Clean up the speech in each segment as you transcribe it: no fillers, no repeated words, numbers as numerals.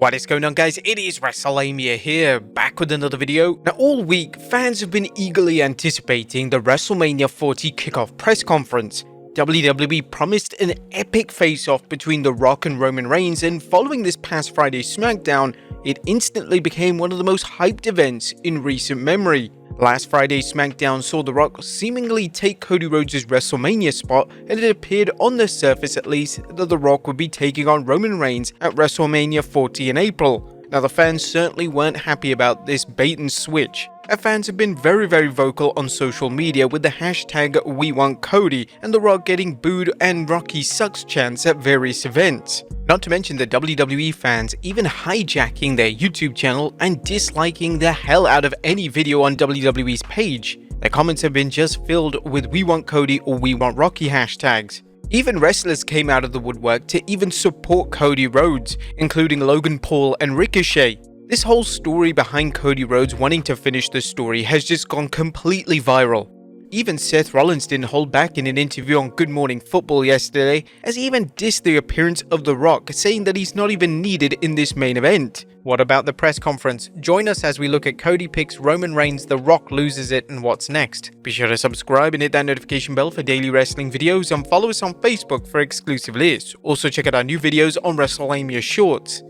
What is going on, guys? It is Wrestlelamia here, back with another video. Now, all week, fans have been eagerly anticipating the WrestleMania 40 kickoff press conference. WWE promised an epic face-off between The Rock and Roman Reigns, and following this past Friday's SmackDown, it instantly became one of the most hyped events in recent memory. Last Friday's SmackDown saw The Rock seemingly take Cody Rhodes' WrestleMania spot, and it appeared on the surface at least that The Rock would be taking on Roman Reigns at WrestleMania 40 in April. Now, the fans certainly weren't happy about this bait and switch. Our fans have been very vocal on social media with the hashtag #WeWantCody and The Rock getting booed and Rocky sucks chants at various events. Not to mention the WWE fans even hijacking their YouTube channel and disliking the hell out of any video on WWE's page. Their comments have been just filled with "We Want Cody" or "We Want Rocky" hashtags. Even wrestlers came out of the woodwork to even support Cody Rhodes, including Logan Paul and Ricochet. This whole story behind Cody Rhodes wanting to finish the story has just gone completely viral. Even Seth Rollins didn't hold back in an interview on Good Morning Football yesterday, as he even dissed the appearance of The Rock, saying that he's not even needed in this main event. What about the press conference? Join us as we look at Cody picks Roman Reigns, The Rock loses it, and what's next. Be sure to subscribe and hit that notification bell for daily wrestling videos, and follow us on Facebook for exclusive lists. Also check out our new videos on Wrestlelamia Shorts.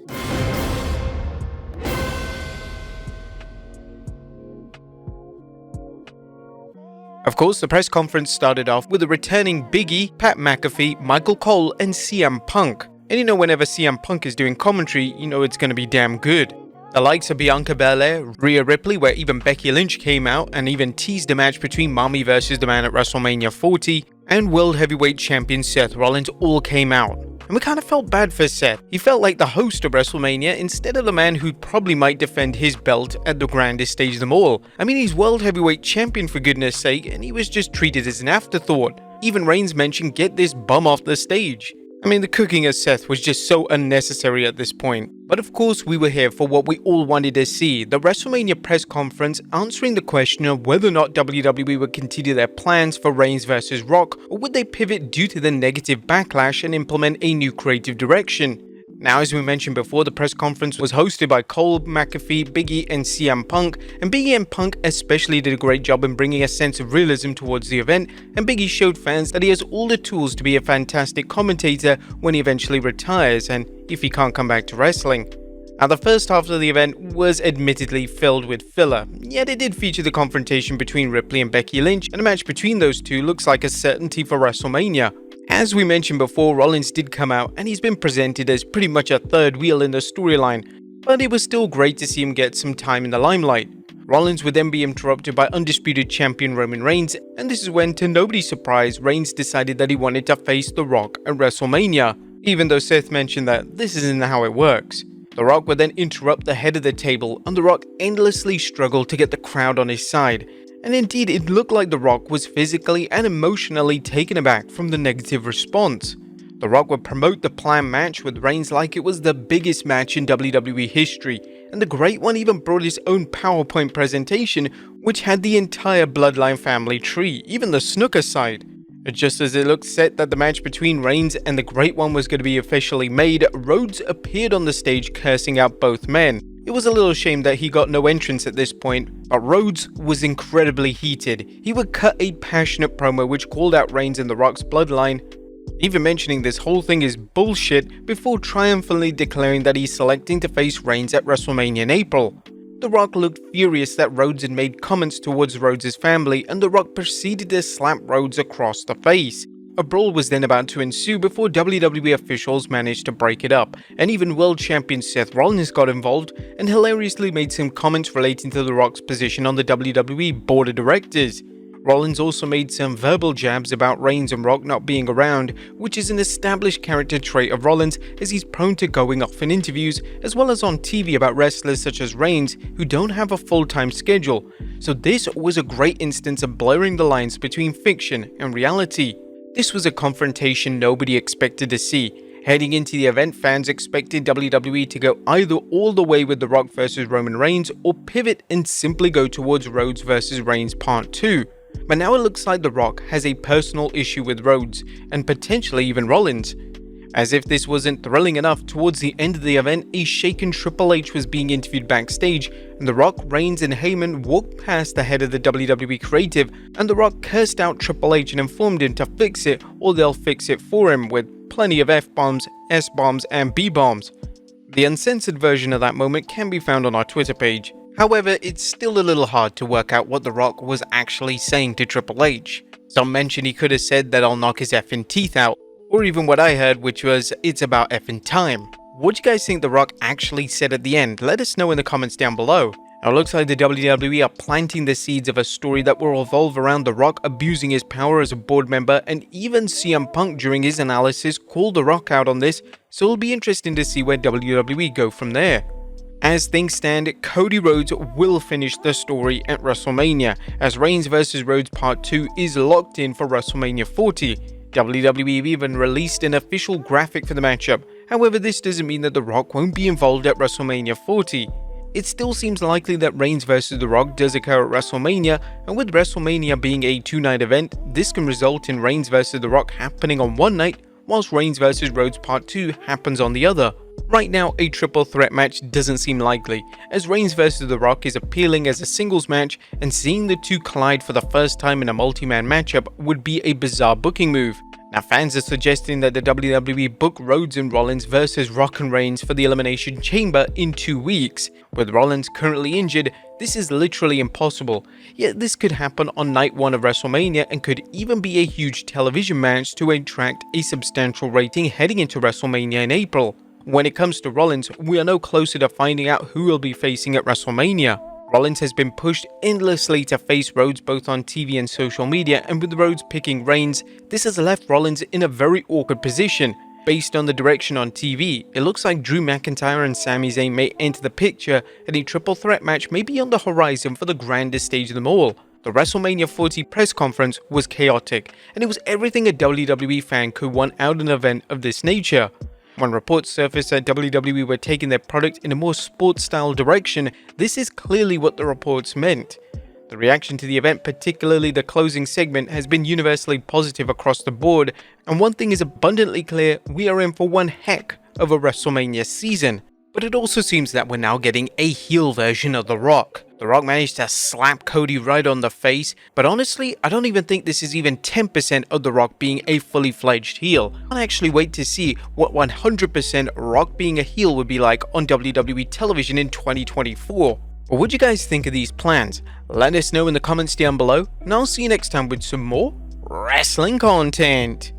Of course, the press conference started off with a returning Big E, Pat McAfee, Michael Cole, and CM Punk. And you know, whenever CM Punk is doing commentary, you know it's gonna be damn good. The likes of Bianca Belair, Rhea Ripley, where even Becky Lynch came out and even teased a match between Mommy vs. The Man at WrestleMania 40, and World Heavyweight Champion Seth Rollins all came out. And we kind of felt bad for Seth. He felt like the host of WrestleMania instead of the man who probably might defend his belt at the grandest stage of them all. I mean, he's World Heavyweight Champion for goodness sake, and he was just treated as an afterthought. Even Reigns mentioned, "Get this bum off the stage." I mean, the cooking of Seth was just so unnecessary at this point. But of course, we were here for what we all wanted to see, the WrestleMania press conference answering the question of whether or not WWE would continue their plans for Reigns vs. Rock, or would they pivot due to the negative backlash and implement a new creative direction. Now, as we mentioned before, the press conference was hosted by Cole, McAfee, Big E, and CM Punk, and Big E and Punk especially did a great job in bringing a sense of realism towards the event, and Big E showed fans that he has all the tools to be a fantastic commentator when he eventually retires, and if he can't come back to wrestling. Now, the first half of the event was admittedly filled with filler, yet it did feature the confrontation between Ripley and Becky Lynch, and a match between those two looks like a certainty for WrestleMania. As we mentioned before, Rollins did come out, and he's been presented as pretty much a third wheel in the storyline, but it was still great to see him get some time in the limelight. Rollins would then be interrupted by undisputed champion Roman Reigns, and this is when, to nobody's surprise, Reigns decided that he wanted to face The Rock at WrestleMania, even though Seth mentioned that this isn't how it works. The Rock would then interrupt the head of the table, and The Rock endlessly struggled to get the crowd on his side. And indeed, it looked like The Rock was physically and emotionally taken aback from the negative response. The Rock would promote the planned match with Reigns like it was the biggest match in WWE history, and the Great One even brought his own PowerPoint presentation, which had the entire Bloodline family tree, even the snooker side. Just as it looked set that the match between Reigns and the Great One was going to be officially made, Rhodes appeared on the stage cursing out both men. It was a little shame that he got no entrance at this point, but Rhodes was incredibly heated. He would cut a passionate promo which called out Reigns and The Rock's bloodline, even mentioning this whole thing is bullshit before triumphantly declaring that he's selecting to face Reigns at WrestleMania in April. The Rock looked furious that Rhodes had made comments towards Rhodes' family, and The Rock proceeded to slap Rhodes across the face. A brawl was then about to ensue before WWE officials managed to break it up, and even world champion Seth Rollins got involved and hilariously made some comments relating to The Rock's position on the WWE board of directors. Rollins also made some verbal jabs about Reigns and Rock not being around, which is an established character trait of Rollins, as he's prone to going off in interviews as well as on TV about wrestlers such as Reigns who don't have a full-time schedule. So this was a great instance of blurring the lines between fiction and reality. This was a confrontation nobody expected to see. Heading into the event, fans expected WWE to go either all the way with The Rock vs Roman Reigns or pivot and simply go towards Rhodes vs Reigns Part 2. But now it looks like The Rock has a personal issue with Rhodes, and potentially even Rollins. As if this wasn't thrilling enough, towards the end of the event, a shaken Triple H was being interviewed backstage, and The Rock, Reigns, and Heyman walked past the head of the WWE creative, and The Rock cursed out Triple H and informed him to fix it or they'll fix it for him, with plenty of F-bombs, S-bombs, and B-bombs. The uncensored version of that moment can be found on our Twitter page. However, it's still a little hard to work out what The Rock was actually saying to Triple H. Some mention he could have said that I'll knock his effing teeth out, or even what I heard, which was, it's about effing time. What do you guys think The Rock actually said at the end? Let us know in the comments down below. Now, it looks like the WWE are planting the seeds of a story that will revolve around The Rock abusing his power as a board member, and even CM Punk during his analysis called The Rock out on this, so it'll be interesting to see where WWE go from there. As things stand, Cody Rhodes will finish the story at WrestleMania, as Reigns vs Rhodes Part 2 is locked in for WrestleMania 40. WWE even released an official graphic for the matchup. However, this doesn't mean that The Rock won't be involved at WrestleMania 40. It still seems likely that Reigns vs The Rock does occur at WrestleMania, and with WrestleMania being a two-night event, this can result in Reigns vs The Rock happening on one night, whilst Reigns vs Rhodes Part 2 happens on the other. Right now, a triple threat match doesn't seem likely, as Reigns vs The Rock is appealing as a singles match, and seeing the two collide for the first time in a multi-man matchup would be a bizarre booking move. Now, fans are suggesting that the WWE book Rhodes and Rollins versus Rock and Reigns for the Elimination Chamber in 2 weeks. With Rollins currently injured, this is literally impossible, yet this could happen on night 1 of WrestleMania and could even be a huge television match to attract a substantial rating heading into WrestleMania in April. When it comes to Rollins, we are no closer to finding out who he'll be facing at WrestleMania. Rollins has been pushed endlessly to face Rhodes both on TV and social media, and with Rhodes picking Reigns, this has left Rollins in a very awkward position. Based on the direction on TV, it looks like Drew McIntyre and Sami Zayn may enter the picture, and a triple threat match may be on the horizon for the grandest stage of them all. The WrestleMania 40 press conference was chaotic, and it was everything a WWE fan could want out of an event of this nature. When reports surfaced that WWE were taking their product in a more sports-style direction, this is clearly what the reports meant. The reaction to the event, particularly the closing segment, has been universally positive across the board, and one thing is abundantly clear: we are in for one heck of a WrestleMania season. But it also seems that we're now getting a heel version of The Rock. The Rock managed to slap Cody right on the face, but honestly, I don't even think this is even 10% of The Rock being a fully fledged heel. I'll actually wait to see what 100% Rock being a heel would be like on WWE television in 2024. But what do you guys think of these plans? Let us know in the comments down below, and I'll see you next time with some more wrestling content.